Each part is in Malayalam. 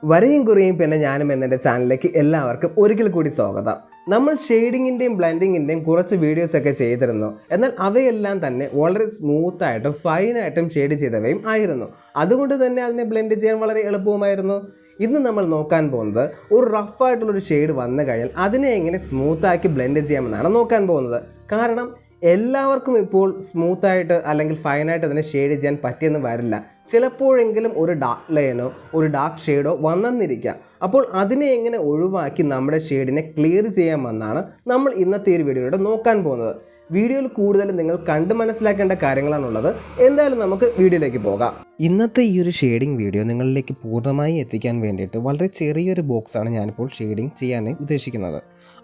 വരയും കുറിയും പിന്നെ ഞാനും എൻ്റെ ചാനലിലേക്ക് എല്ലാവർക്കും ഒരിക്കൽ കൂടി സ്വാഗതം. നമ്മൾ ഷെയ്ഡിങ്ങിൻ്റെയും ബ്ലെൻഡിങ്ങിൻ്റെയും കുറച്ച് വീഡിയോസൊക്കെ ചെയ്തിരുന്നു. എന്നാൽ അവയെല്ലാം തന്നെ വളരെ സ്മൂത്തായിട്ടും ഫൈനായിട്ടും ഷെയ്ഡ് ചെയ്തവയും ആയിരുന്നു. അതുകൊണ്ട് തന്നെ അതിനെ ബ്ലെൻഡ് ചെയ്യാൻ വളരെ എളുപ്പവുമായിരുന്നു. ഇന്ന് നമ്മൾ നോക്കാൻ പോകുന്നത് ഒരു റഫായിട്ടുള്ളൊരു ഷെയ്ഡ് വന്നു കഴിഞ്ഞാൽ അതിനെ എങ്ങനെ സ്മൂത്താക്കി ബ്ലെൻഡ് ചെയ്യാമെന്നാണ് നോക്കാൻ പോകുന്നത്. കാരണം എല്ലാവർക്കും ഇപ്പോൾ സ്മൂത്തായിട്ട് അല്ലെങ്കിൽ ഫൈനായിട്ട് അതിനെ ഷെയ്ഡ് ചെയ്യാൻ പറ്റിയെന്ന് വരില്ല. ചിലപ്പോഴെങ്കിലും ഒരു ഡാർക്ക് ലൈനോ ഒരു ഡാർക്ക് ഷെയ്ഡോ വന്നെന്നിരിക്കാം. അപ്പോൾ അതിനെ എങ്ങനെ ഒഴിവാക്കി നമ്മുടെ ഷെയ്ഡിനെ ക്ലിയർ ചെയ്യാമെന്നാണ് നമ്മൾ ഇന്നത്തെ ഒരു വീഡിയോയിലൂടെ നോക്കാൻ പോകുന്നത്. വീഡിയോയിൽ കൂടുതൽ നിങ്ങൾ കണ്ട് മനസ്സിലാക്കേണ്ട കാര്യങ്ങളാണുള്ളത്. എന്തായാലും നമുക്ക് വീഡിയോയിലേക്ക് പോകാം. ഇന്നത്തെ ഈ ഒരു ഷെയ്ഡിങ് വീഡിയോ നിങ്ങളിലേക്ക് പൂർണ്ണമായി എത്തിക്കാൻ വേണ്ടിയിട്ട് വളരെ ചെറിയൊരു ബോക്സാണ് ഞാനിപ്പോൾ ഷെയ്ഡിങ് ചെയ്യാനായി ഉദ്ദേശിക്കുന്നത്.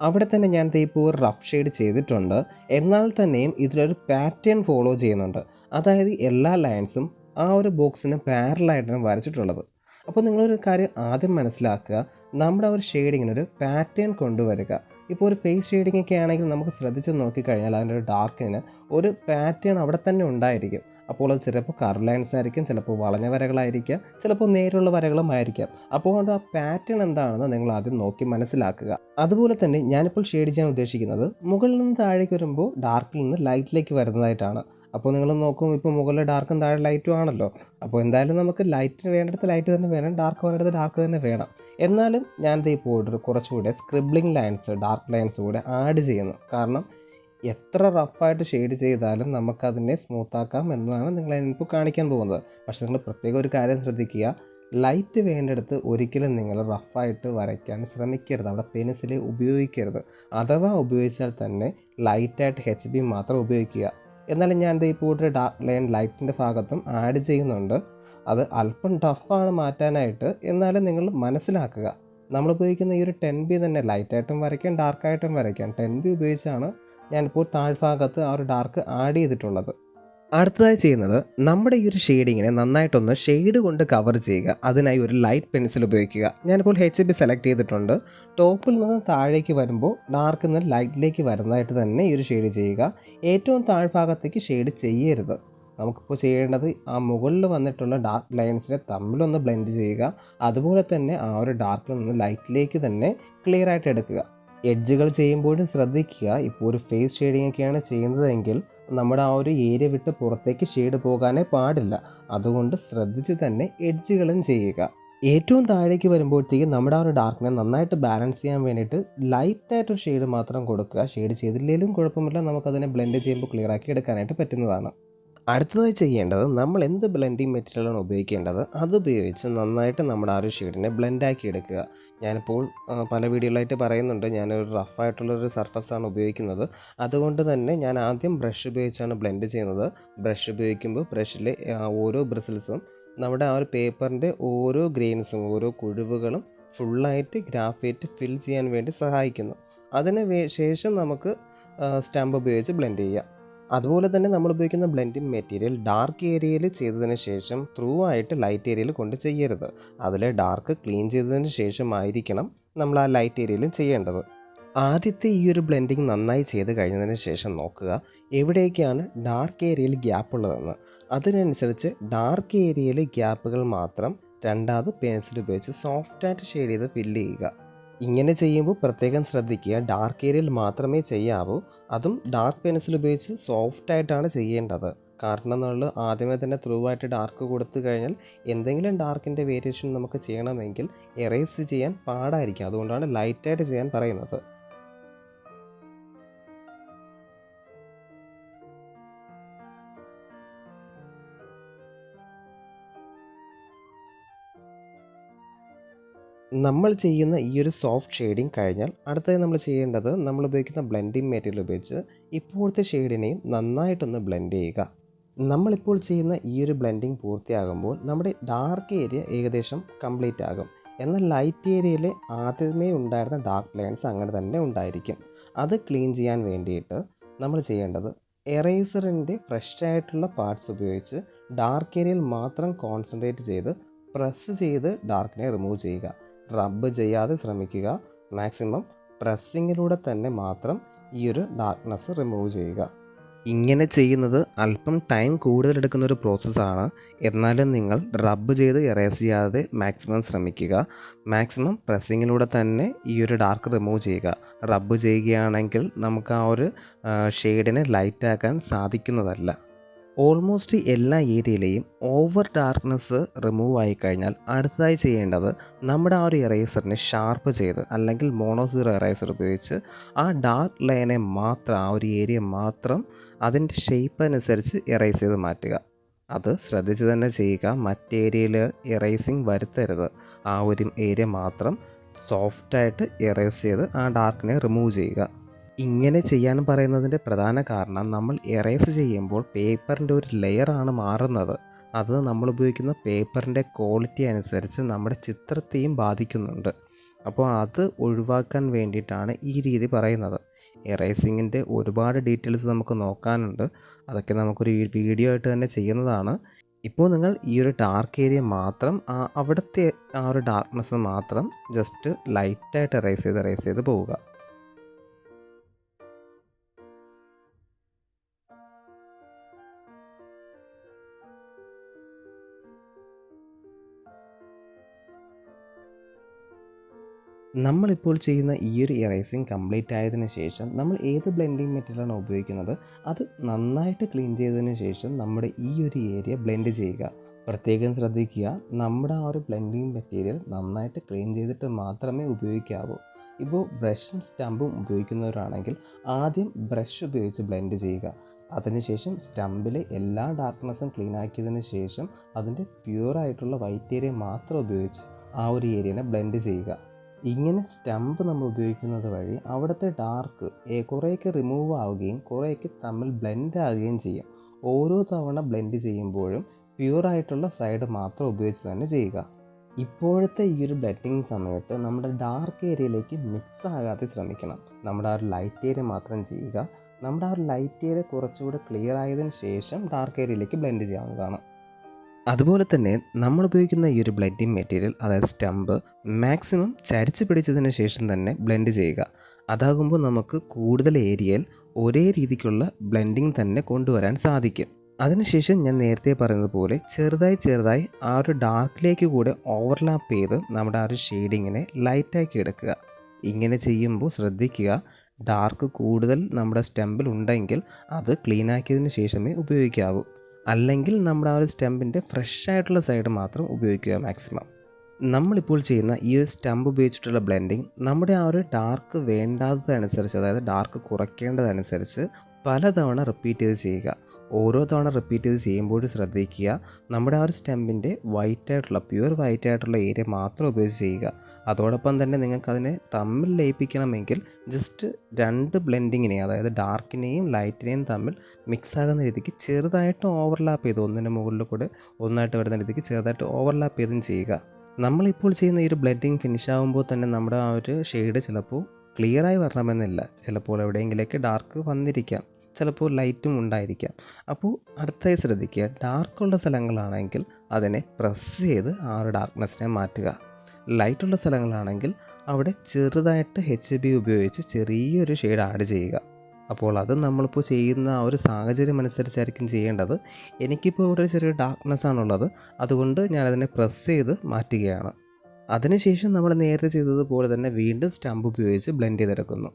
അവിടെ തന്നെ ഞാൻ ഇപ്പോൾ ഒരു റഫ് ഷെയ്ഡ് ചെയ്തിട്ടുണ്ട്. എന്നാൽ തന്നെയും ഇതിലൊരു പാറ്റേൺ ഫോളോ ചെയ്യുന്നുണ്ട്. അതായത് എല്ലാ ലൈൻസും ആ ഒരു ബോക്സിന് പാരലായിട്ടാണ് വരച്ചിട്ടുള്ളത്. അപ്പോൾ നിങ്ങളൊരു കാര്യം ആദ്യം മനസ്സിലാക്കുക, നമ്മുടെ ഒരു ഷെയ്ഡിങ്ങിനൊരു പാറ്റേൺ കൊണ്ടുവരിക. ഇപ്പോൾ ഒരു ഫേസ് ഷെയ്ഡിംഗ് ഒക്കെ ആണെങ്കിൽ നമുക്ക് ശ്രദ്ധിച്ച് നോക്കിക്കഴിഞ്ഞാൽ അതിൻ്റെ ഒരു ഡാർക്കിന് ഒരു പാറ്റേൺ അവിടെ തന്നെ ഉണ്ടായിരിക്കും. അപ്പോൾ അത് ചിലപ്പോൾ കർവ് ലൈൻസ് ആയിരിക്കും, ചിലപ്പോൾ വളഞ്ഞ വരകളായിരിക്കാം, ചിലപ്പോൾ നേരിയുള്ള വരകളും ആയിരിക്കാം. അപ്പോൾ ആ പാറ്റേൺ എന്താണെന്ന് നിങ്ങൾ ആദ്യം നോക്കി മനസ്സിലാക്കുക. അതുപോലെ തന്നെ ഞാനിപ്പോൾ ഷെയ്ഡ് ചെയ്യാൻ ഉദ്ദേശിക്കുന്നത് മുകളിൽ നിന്ന് താഴേക്ക് വരുമ്പോൾ ഡാർക്കിൽ നിന്ന് ലൈറ്റിലേക്ക് വരുന്നതായിട്ടാണ്. അപ്പോൾ നിങ്ങൾ നോക്കും, ഇപ്പോൾ മുകളിൽ ഡാർക്കും താഴെ ലൈറ്റും ആണല്ലോ. അപ്പോൾ എന്തായാലും നമുക്ക് ലൈറ്റിന് വേണ്ടിടത്ത് ലൈറ്റ് തന്നെ വേണം, ഡാർക്ക് വേണ്ടിടത്ത് ഡാർക്ക് തന്നെ വേണം. എന്നാലും ഞാൻ ഇപ്പോൾ കുറച്ചുകൂടെ സ്ക്രിബ്ലിംഗ് ലൈൻസ്, ഡാർക്ക് ലൈൻസ് കൂടെ ആഡ് ചെയ്യുന്നു. കാരണം എത്ര റഫായിട്ട് ഷെയ്ഡ് ചെയ്താലും നമുക്കതിനെ സ്മൂത്താക്കാം എന്നതാണ് നിങ്ങളിപ്പോൾ കാണിക്കാൻ പോകുന്നത്. പക്ഷേ നിങ്ങൾ പ്രത്യേക ഒരു കാര്യം ശ്രദ്ധിക്കുക, ലൈറ്റ് വേണ്ടിടത്ത് ഒരിക്കലും നിങ്ങൾ റഫായിട്ട് വരയ്ക്കാൻ ശ്രമിക്കരുത്. അവിടെ പെൻസിൽ ഉപയോഗിക്കരുത്. അഥവാ ഉപയോഗിച്ചാൽ തന്നെ ലൈറ്റായിട്ട് HB മാത്രം ഉപയോഗിക്കുക. എന്നാലും ഞാൻ ഇപ്പോൾ ഒരു ഡാർക്ക് ലൈൻ ലൈറ്റിൻ്റെ ഭാഗത്തും ആഡ് ചെയ്യുന്നുണ്ട്. അത് അല്പം ടഫാണ് മാറ്റാനായിട്ട്. എന്നാലും നിങ്ങൾ മനസ്സിലാക്കുക, നമ്മൾ ഉപയോഗിക്കുന്ന ഈ ഒരു 10B തന്നെ ലൈറ്റായിട്ടും വരയ്ക്കാം, ഡാർക്കായിട്ടും വരയ്ക്കാം. 10B ഉപയോഗിച്ചാണ് ഞാനിപ്പോൾ താഴ്ഭാഗത്ത് ആ ഒരു ഡാർക്ക് ആഡ് ചെയ്തിട്ടുള്ളത്. അടുത്തതായി ചെയ്യുന്നത്, നമ്മുടെ ഈ ഒരു ഷെയ്ഡിങ്ങിനെ നന്നായിട്ടൊന്ന് ഷെയ്ഡ് കൊണ്ട് കവർ ചെയ്യുക. അതിനായി ഒരു ലൈറ്റ് പെൻസിൽ ഉപയോഗിക്കുക. ഞാനിപ്പോൾ HB സെലക്ട് ചെയ്തിട്ടുണ്ട്. ടോപ്പിൽ നിന്ന് താഴേക്ക് വരുമ്പോൾ ഡാർക്കിൽ നിന്ന് ലൈറ്റിലേക്ക് വരുന്നതായിട്ട് തന്നെ ഈ ഒരു ഷെയ്ഡ് ചെയ്യുക. ഏറ്റവും താഴ്ഭാഗത്തേക്ക് ഷെയ്ഡ് ചെയ്യരുത്. നമുക്കിപ്പോൾ ചെയ്യേണ്ടത് ആ മുകളിൽ വന്നിട്ടുള്ള ഡാർക്ക് ലൈൻസിനെ തമ്മിലൊന്ന് ബ്ലെൻഡ് ചെയ്യുക. അതുപോലെ തന്നെ ആ ഒരു ഡാർക്കിൽ നിന്ന് ലൈറ്റിലേക്ക് തന്നെ ക്ലിയർ ആയിട്ട് എടുക്കുക. എഡ്ജുകൾ ചെയ്യുമ്പോഴും ശ്രദ്ധിക്കുക, ഇപ്പോൾ ഒരു ഫേസ് ഷെയ്ഡിങ് ഒക്കെയാണ് ചെയ്യുന്നതെങ്കിൽ നമ്മുടെ ആ ഒരു ഏരിയ വിട്ട് പുറത്തേക്ക് ഷെയ്ഡ് പോകാനേ പാടില്ല. അതുകൊണ്ട് ശ്രദ്ധിച്ച് തന്നെ എഡ്ജുകളും ചെയ്യുക. ഏറ്റവും താഴേക്ക് വരുമ്പോഴത്തേക്കും നമ്മുടെ ആ ഒരു ഡാർക്കിനെ നന്നായിട്ട് ബാലൻസ് ചെയ്യാൻ വേണ്ടിയിട്ട് ലൈറ്റായിട്ടൊരു ഷെയ്ഡ് മാത്രം കൊടുക്കുക. ഷെയ്ഡ് ചെയ്തില്ലെങ്കിലും കുഴപ്പമില്ല, നമുക്കതിനെ ബ്ലെൻഡ് ചെയ്യുമ്പോൾ ക്ലിയർ ആക്കി എടുക്കാനായിട്ട് പറ്റുന്നതാണ്. അടുത്തതായി ചെയ്യേണ്ടത്, നമ്മൾ എന്ത് ബ്ലെൻഡിങ് മെറ്റീരിയലാണ് ഉപയോഗിക്കേണ്ടത് അതുപയോഗിച്ച് നന്നായിട്ട് നമ്മുടെ ആ ഒരു ഷെയ്ഡിനെ ബ്ലെൻഡാക്കി എടുക്കുക. ഞാനിപ്പോൾ പല വീഡിയോയിലായിട്ട് പറയുന്നുണ്ട്, ഞാനൊരു റഫായിട്ടുള്ളൊരു സർഫസാണ് ഉപയോഗിക്കുന്നത്. അതുകൊണ്ട് തന്നെ ഞാൻ ആദ്യം ബ്രഷ് ഉപയോഗിച്ചാണ് ബ്ലെൻഡ് ചെയ്യുന്നത്. ബ്രഷ് ഉപയോഗിക്കുമ്പോൾ ബ്രഷിലെ ഓരോ ബ്രിസിൽസും നമ്മുടെ ആ ഒരു പേപ്പറിൻ്റെ ഓരോ ഗ്രെയിൻസും ഓരോ കുഴിവുകളും ഫുള്ളായിട്ട് ഗ്രാഫൈറ്റ് ഫിൽ ചെയ്യാൻ വേണ്ടി സഹായിക്കുന്നു. അതിന് ശേഷം നമുക്ക് സ്റ്റാമ്പ് ഉപയോഗിച്ച് ബ്ലെൻഡ് ചെയ്യാം. അതുപോലെ തന്നെ നമ്മൾ ഉപയോഗിക്കുന്ന ബ്ലെൻഡിങ് മെറ്റീരിയൽ ഡാർക്ക് ഏരിയയിൽ ചെയ്തതിന് ശേഷം ത്രൂ ആയിട്ട് ലൈറ്റ് ഏരിയയിൽ കൊണ്ട് ചെയ്യരുത്. അതിലെ ഡാർക്ക് ക്ലീൻ ചെയ്തതിന് ശേഷമായിരിക്കണം നമ്മൾ ആ ലൈറ്റ് ഏരിയയിലും ചെയ്യേണ്ടത്. ആദ്യത്തെ ഈ ഒരു ബ്ലെൻഡിങ് നന്നായി ചെയ്ത് കഴിഞ്ഞതിന് ശേഷം നോക്കുക എവിടേക്കാണ് ഡാർക്ക് ഏരിയയിൽ ഗ്യാപ്പ് ഉള്ളതെന്ന്. അതിനനുസരിച്ച് ഡാർക്ക് ഏരിയയിൽ ഗ്യാപ്പുകൾ മാത്രം രണ്ടാമത് പെൻസിൽ ഉപയോഗിച്ച് സോഫ്റ്റായിട്ട് ഷെയ്ഡ് ചെയ്ത് ഫില്ല് ചെയ്യുക. ഇങ്ങനെ ചെയ്യുമ്പോൾ പ്രത്യേകം ശ്രദ്ധിക്കുക, ഡാർക്ക് ഏരിയയിൽ മാത്രമേ ചെയ്യാവൂ. അതും ഡാർക്ക് പെൻസിൽ ഉപയോഗിച്ച് സോഫ്റ്റായിട്ടാണ് ചെയ്യേണ്ടത്. കാരണം നമ്മൾ ആദ്യമേ തന്നെ ത്രൂ ആയിട്ട് ഡാർക്ക് കൊടുത്തു കഴിഞ്ഞാൽ എന്തെങ്കിലും ഡാർക്കിൻ്റെ വേരിയേഷൻ നമുക്ക് ചെയ്യണമെങ്കിൽ എറേസ് ചെയ്യാൻ പാടായിരിക്കും. അതുകൊണ്ടാണ് ലൈറ്റായിട്ട് ചെയ്യാൻ പറയുന്നത്. നമ്മൾ ചെയ്യുന്ന ഈ ഒരു സോഫ്റ്റ് ഷെയ്ഡിങ് കഴിഞ്ഞാൽ അടുത്തത് നമ്മൾ ചെയ്യേണ്ടത്, നമ്മൾ ഉപയോഗിക്കുന്ന ബ്ലെൻഡിങ് മെറ്റീരിയൽ ഉപയോഗിച്ച് ഇപ്പോഴത്തെ ഷെയ്ഡിനെയും നന്നായിട്ടൊന്ന് ബ്ലെൻഡ് ചെയ്യുക. നമ്മളിപ്പോൾ ചെയ്യുന്ന ഈ ഒരു ബ്ലെൻഡിങ് പൂർത്തിയാകുമ്പോൾ നമ്മുടെ ഡാർക്ക് ഏരിയ ഏകദേശം കംപ്ലീറ്റ് ആകും. എന്നാൽ ലൈറ്റ് ഏരിയയിൽ ആദ്യമേ ഉണ്ടായിരുന്ന ഡാർക്ക് ലൈൻസ് അങ്ങനെ തന്നെ ഉണ്ടായിരിക്കും. അത് ക്ലീൻ ചെയ്യാൻ വേണ്ടിയിട്ട് നമ്മൾ ചെയ്യേണ്ടത്, എറേസറിൻ്റെ ഫ്രഷ് ആയിട്ടുള്ള പാർട്സ് ഉപയോഗിച്ച് ഡാർക്ക് ഏരിയയിൽ മാത്രം കോൺസെൻട്രേറ്റ് ചെയ്ത് പ്രസ് ചെയ്ത് ഡാർക്കിനെ റിമൂവ് ചെയ്യുക. റബ്ബ് ചെയ്യാതെ ശ്രമിക്കുക. മാക്സിമം പ്രസ്സിങ്ങിലൂടെ തന്നെ മാത്രം ഈ ഒരു ഡാർക്ക്നെസ് റിമൂവ് ചെയ്യുക. ഇങ്ങനെ ചെയ്യുന്നത് അല്പം ടൈം കൂടുതലെടുക്കുന്ന ഒരു പ്രോസസ്സാണ്. എന്നാലും നിങ്ങൾ റബ്ബ് ചെയ്ത് എറേസ് ചെയ്യാതെ മാക്സിമം ശ്രമിക്കുക. മാക്സിമം പ്രസ്സിങ്ങിലൂടെ തന്നെ ഈ ഒരു ഡാർക്ക് റിമൂവ് ചെയ്യുക. റബ്ബ് ചെയ്യുകയാണെങ്കിൽ നമുക്ക് ആ ഒരു ഷെയ്ഡിനെ ലൈറ്റാക്കാൻ സാധിക്കുന്നതല്ല. ഓൾമോസ്റ്റ് എല്ലാ ഏരിയയിലെയും ഓവർ ഡാർക്ക്നെസ് റിമൂവ് ആയിക്കഴിഞ്ഞാൽ അടുത്തതായി ചെയ്യേണ്ടത് നമ്മുടെ ആ ഒരു ഇറേസറിനെ ഷാർപ്പ് ചെയ്ത് അല്ലെങ്കിൽ മോണോസീറോ ഇറേസർ ഉപയോഗിച്ച് ആ ഡാർക്ക് ലൈനെ മാത്രം, ആ ഒരു ഏരിയ മാത്രം അതിൻ്റെ ഷേപ്പ് അനുസരിച്ച് ഇറേസ് ചെയ്ത് മാറ്റുക. അത് ശ്രദ്ധിച്ച് തന്നെ ചെയ്യുക. മറ്റേരിയയിൽ ഇറേസിങ് വരുത്തരുത്. ആ ഒരു ഏരിയ മാത്രം സോഫ്റ്റായിട്ട് ഇറേസ് ചെയ്ത് ആ ഡാർക്കിനെ റിമൂവ് ചെയ്യുക. ഇങ്ങനെ ചെയ്യാൻ പറയുന്നതിൻ്റെ പ്രധാന കാരണം നമ്മൾ എറേസ് ചെയ്യുമ്പോൾ പേപ്പറിൻ്റെ ഒരു ലെയറാണ് മാറുന്നത്. അത് നമ്മൾ ഉപയോഗിക്കുന്ന പേപ്പറിൻ്റെ ക്വാളിറ്റി അനുസരിച്ച് നമ്മുടെ ചിത്രത്തെയും ബാധിക്കുന്നുണ്ട്. അപ്പോൾ അത് ഒഴിവാക്കാൻ വേണ്ടിയിട്ടാണ് ഈ രീതി പറയുന്നത്. എറേസിങ്ങിൻ്റെ ഒരുപാട് ഡീറ്റെയിൽസ് നമുക്ക് നോക്കാനുണ്ട്. അതൊക്കെ നമുക്കൊരു വീഡിയോ ആയിട്ട് തന്നെ ചെയ്യുന്നതാണ്. ഇപ്പോൾ നിങ്ങൾ ഈ ഒരു ഡാർക്ക് ഏരിയ മാത്രം അവിടുത്തെ ആ ഒരു ഡാർക്ക്നെസ് മാത്രം ജസ്റ്റ് ലൈറ്റായിട്ട് എറേസ് ചെയ്ത് പോവുക. നമ്മളിപ്പോൾ ചെയ്യുന്ന ഈ ഒരു ഇറേസിങ് കംപ്ലീറ്റ് ആയതിനു ശേഷം നമ്മൾ ഏത് ബ്ലെൻഡിങ് മെറ്റീരിയലാണ് ഉപയോഗിക്കുന്നത് അത് നന്നായിട്ട് ക്ലീൻ ചെയ്തതിന് ശേഷം നമ്മുടെ ഈ ഒരു ഏരിയ ബ്ലെൻഡ് ചെയ്യുക. പ്രത്യേകം ശ്രദ്ധിക്കുക, നമ്മുടെ ആ ഒരു ബ്ലെൻഡിങ് മെറ്റീരിയൽ നന്നായിട്ട് ക്ലീൻ ചെയ്തിട്ട് മാത്രമേ ഉപയോഗിക്കാവൂ. ഇപ്പോൾ ബ്രഷും സ്റ്റമ്പും ഉപയോഗിക്കുന്നവരാണെങ്കിൽ ആദ്യം ബ്രഷ് ഉപയോഗിച്ച് ബ്ലെൻഡ് ചെയ്യുക. അതിനുശേഷം സ്റ്റമ്പിലെ എല്ലാ ഡാർക്ക്നെസ്സും ക്ലീൻ ആക്കിയതിന് ശേഷം അതിൻ്റെ പ്യുവറായിട്ടുള്ള വൈറ്റ് ഏരിയ മാത്രം ഉപയോഗിച്ച് ആ ഒരു ഏരിയനെ ബ്ലെൻഡ് ചെയ്യുക. ഇങ്ങനെ സ്റ്റമ്പ് നമ്മൾ ഉപയോഗിക്കുന്നത് വഴി അവിടുത്തെ ഡാർക്ക് കുറേയൊക്കെ റിമൂവ് ആവുകയും കുറേയൊക്കെ തമ്മിൽ ബ്ലെൻഡ് ആവുകയും ചെയ്യും. ഓരോ തവണ ബ്ലെൻഡ് ചെയ്യുമ്പോഴും പ്യുവറായിട്ടുള്ള സൈഡ് മാത്രം ഉപയോഗിച്ച് തന്നെ ചെയ്യുക. ഇപ്പോഴത്തെ ഈ ഒരു ബ്ലെൻഡിങ് സമയത്ത് നമ്മുടെ ഡാർക്ക് ഏരിയയിലേക്ക് മിക്സ് ആകാതെ ശ്രമിക്കണം. നമ്മുടെ ആ ഒരു ലൈറ്റ് ഏരിയ മാത്രം ചെയ്യുക. നമ്മുടെ ആ ഒരു ലൈറ്റ് ഏരിയ കുറച്ചുകൂടെ ക്ലിയർ ആയതിനു ശേഷം ഡാർക്ക് ഏരിയയിലേക്ക് ബ്ലെൻഡ് ചെയ്യാവുന്നതാണ്. അതുപോലെ തന്നെ നമ്മൾ ഉപയോഗിക്കുന്ന ഈ ഒരു ബ്ലെൻഡിങ് മെറ്റീരിയൽ, അതായത് സ്റ്റമ്പ്, മാക്സിമം ചരിച്ച് പിടിച്ചതിന് ശേഷം തന്നെ ബ്ലെൻഡ് ചെയ്യുക. അതാകുമ്പോൾ നമുക്ക് കൂടുതൽ ഏരിയയിൽ ഒരേ രീതിക്കുള്ള ബ്ലെൻഡിങ് തന്നെ കൊണ്ടുവരാൻ സാധിക്കും. അതിനുശേഷം ഞാൻ നേരത്തെ പറയുന്നതുപോലെ ചെറുതായി ആ ഒരു ഡാർക്കിലേക്ക് കൂടെ ഓവർലാപ്പ് ചെയ്ത് നമ്മുടെ ആ ഒരു ഷെയ്ഡിങ്ങിനെ ലൈറ്റാക്കി എടുക്കുക. ഇങ്ങനെ ചെയ്യുമ്പോൾ ശ്രദ്ധിക്കുക, ഡാർക്ക് കൂടുതൽ നമ്മുടെ സ്റ്റമ്പിൽ ഉണ്ടെങ്കിൽ അത് ക്ലീൻ ആക്കിയതിന് ശേഷമേ ഉപയോഗിക്കാവൂ. അല്ലെങ്കിൽ നമ്മുടെ ആ ഒരു സ്റ്റമ്പിൻ്റെ ഫ്രഷ് ആയിട്ടുള്ള സൈഡ് മാത്രം ഉപയോഗിക്കുക മാക്സിമം. നമ്മളിപ്പോൾ ചെയ്യുന്ന ഈ ഒരു സ്റ്റമ്പ് ഉപയോഗിച്ചിട്ടുള്ള ബ്ലെൻഡിങ് നമ്മുടെ ആ ഒരു ഡാർക്ക് വേണ്ടാത്തതനുസരിച്ച്, അതായത് ഡാർക്ക് കുറയ്ക്കേണ്ടതനുസരിച്ച് പലതവണ റിപ്പീറ്റ് ചെയ്ത് ചെയ്യുക. ഓരോ തവണ റിപ്പീറ്റ് ചെയ്ത് ചെയ്യുമ്പോഴും ശ്രദ്ധിക്കുക, നമ്മുടെ ആ ഒരു സ്റ്റമ്പിൻ്റെ പ്യുവർ വൈറ്റ് ആയിട്ടുള്ള ഏരിയ മാത്രം ഉപയോഗിച്ച് ചെയ്യുക. അതോടൊപ്പം തന്നെ നിങ്ങൾക്കതിനെ തമ്മിൽ ലയിപ്പിക്കണമെങ്കിൽ ജസ്റ്റ് രണ്ട് ബ്ലെൻഡിങ്ങിനെയും, അതായത് ഡാർക്കിനെയും ലൈറ്റിനെയും തമ്മിൽ മിക്സ് ആകുന്ന രീതിക്ക് ചെറുതായിട്ട് ഓവർലാപ്പ് ചെയ്ത്, ഒന്നിന് മുകളിൽ കൂടെ ഒന്നായിട്ട് വരുന്ന രീതിക്ക് ചെറുതായിട്ട് ഓവർലാപ്പ് ചെയ്തും ചെയ്യുക. നമ്മളിപ്പോൾ ചെയ്യുന്ന ഈ ഒരു ബ്ലെൻഡിങ് ഫിനിഷ് ആകുമ്പോൾ തന്നെ നമ്മുടെ ആ ഒരു ഷെയ്ഡ് ചിലപ്പോൾ ക്ലിയറായി വരണമെന്നില്ല. ചിലപ്പോൾ എവിടെയെങ്കിലേക്ക് ഡാർക്ക് വന്നിരിക്കാം, ചിലപ്പോൾ ലൈറ്റും ഉണ്ടായിരിക്കാം. അപ്പോൾ അടുത്തായി ശ്രദ്ധിക്കുക, ഡാർക്കുള്ള സ്ഥലങ്ങളാണെങ്കിൽ അതിനെ പ്രസ് ചെയ്ത് ആ ഒരു ഡാർക്ക്നെസ്സിനെ മാറ്റുക. ലൈറ്റുള്ള സ്ഥലങ്ങളാണെങ്കിൽ അവിടെ ചെറുതായിട്ട് HB ഉപയോഗിച്ച് ചെറിയൊരു ഷെയ്ഡ് ആഡ് ചെയ്യുക. അപ്പോൾ അത് നമ്മളിപ്പോൾ ചെയ്യുന്ന ആ ഒരു സാഹചര്യം അനുസരിച്ചായിരിക്കും ചെയ്യേണ്ടത്. എനിക്കിപ്പോൾ ഇവിടെ ചെറിയ ഡാർക്ക്നെസ് ആണുള്ളത്, അതുകൊണ്ട് ഞാനതിനെ പ്രസ് ചെയ്ത് മാറ്റുകയാണ്. അതിനുശേഷം നമ്മൾ നേരത്തെ ചെയ്തതുപോലെ തന്നെ വീണ്ടും സ്റ്റമ്പ് ഉപയോഗിച്ച് ബ്ലെൻഡ് ചെയ്തെടുക്കുന്നു.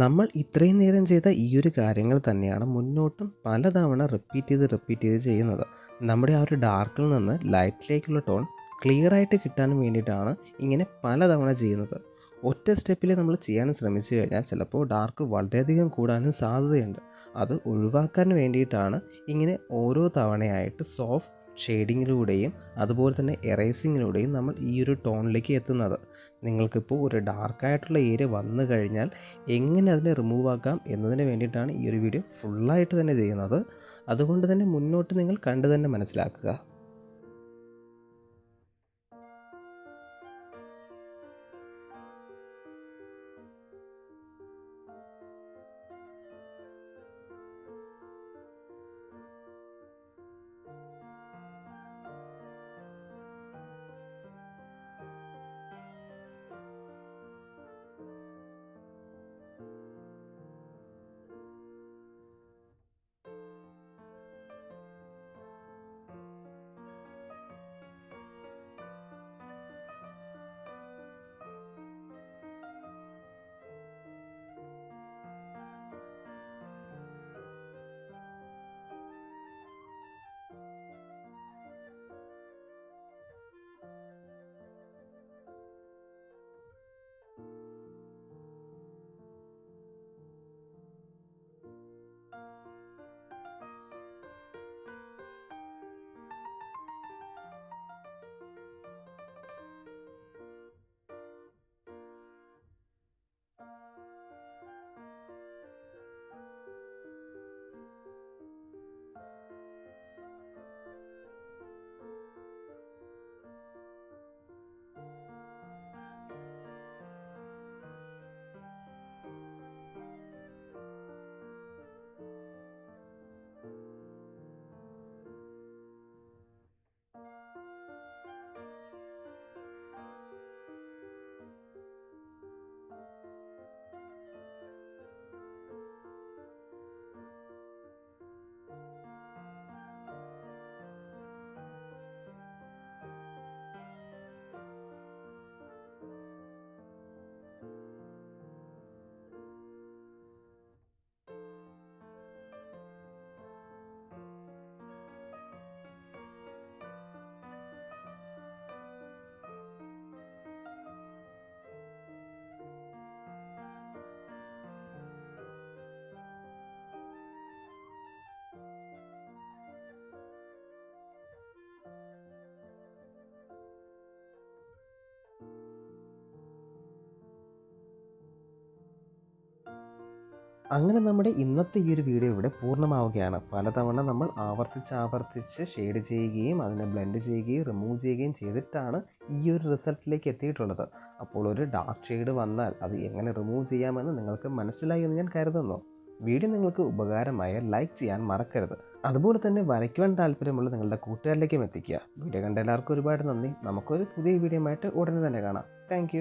നമ്മൾ ഇത്രയും നേരം ചെയ്ത ഈ ഒരു കാര്യങ്ങൾ തന്നെയാണ് മുന്നോട്ടും പലതവണ റിപ്പീറ്റ് ചെയ്ത് ചെയ്യുന്നത്. നമ്മുടെ ആ ഒരു ഡാർക്കിൽ നിന്ന് ലൈറ്റിലേക്കുള്ള ടോൺ ക്ലിയർ ആയിട്ട് കിട്ടാൻ വേണ്ടിയിട്ടാണ് ഇങ്ങനെ പലതവണ ചെയ്യുന്നത്. ഒറ്റ സ്റ്റെപ്പിൽ നമ്മൾ ചെയ്യാൻ ശ്രമിച്ചു കഴിഞ്ഞാൽ ചിലപ്പോൾ ഡാർക്ക് വളരെയധികം കൂടാനും സാധ്യതയുണ്ട്. അത് ഒഴിവാക്കാൻ വേണ്ടിയിട്ടാണ് ഇങ്ങനെ ഓരോ തവണയായിട്ട് സോഫ്റ്റ് ഷെയ്ഡിങ്ങിലൂടെയും അതുപോലെ തന്നെ എറേസിങ്ങിലൂടെയും നമ്മൾ ഈ ഒരു ടോണിലേക്ക് എത്തുന്നത്. നിങ്ങൾക്കിപ്പോൾ ഒരു ഡാർക്കായിട്ടുള്ള ഏരിയ വന്നു കഴിഞ്ഞാൽ എങ്ങനെ അതിനെ റിമൂവ് ആക്കാം എന്നതിന് വേണ്ടിയിട്ടാണ് ഈ ഒരു വീഡിയോ ഫുള്ളായിട്ട് തന്നെ ചെയ്യുന്നത്. അതുകൊണ്ട് തന്നെ മുന്നോട്ട് നിങ്ങൾ കണ്ടു തന്നെ മനസ്സിലാക്കുക. അങ്ങനെ നമ്മുടെ ഇന്നത്തെ ഈ ഒരു വീഡിയോ ഇവിടെ പൂർണ്ണമാവുകയാണ്. പലതവണ നമ്മൾ ആവർത്തിച്ച് ഷെയ്ഡ് ചെയ്യുകയും അതിനെ ബ്ലെൻഡ് ചെയ്യുകയും റിമൂവ് ചെയ്യുകയും ചെയ്തിട്ടാണ് ഈ ഒരു റിസൾട്ടിലേക്ക് എത്തിയിട്ടുള്ളത്. അപ്പോൾ ഒരു ഡാർക്ക് ഷെയ്ഡ് വന്നാൽ അത് എങ്ങനെ റിമൂവ് ചെയ്യാമെന്ന് നിങ്ങൾക്ക് മനസ്സിലായി എന്ന് ഞാൻ കരുതുന്നു. വീഡിയോ നിങ്ങൾക്ക് ഉപകാരമായ ലൈക്ക് ചെയ്യാൻ മറക്കരുത്. അതുപോലെ തന്നെ വരയ്ക്കുവാൻ താല്പര്യമുള്ള നിങ്ങളുടെ കൂട്ടുകാരിലേക്കും എത്തിക്കുക. വീഡിയോ കണ്ട എല്ലാവർക്കും ഒരുപാട് നന്ദി. നമുക്കൊരു പുതിയ വീഡിയോ ആയിട്ട് ഉടനെ തന്നെ കാണാം. താങ്ക്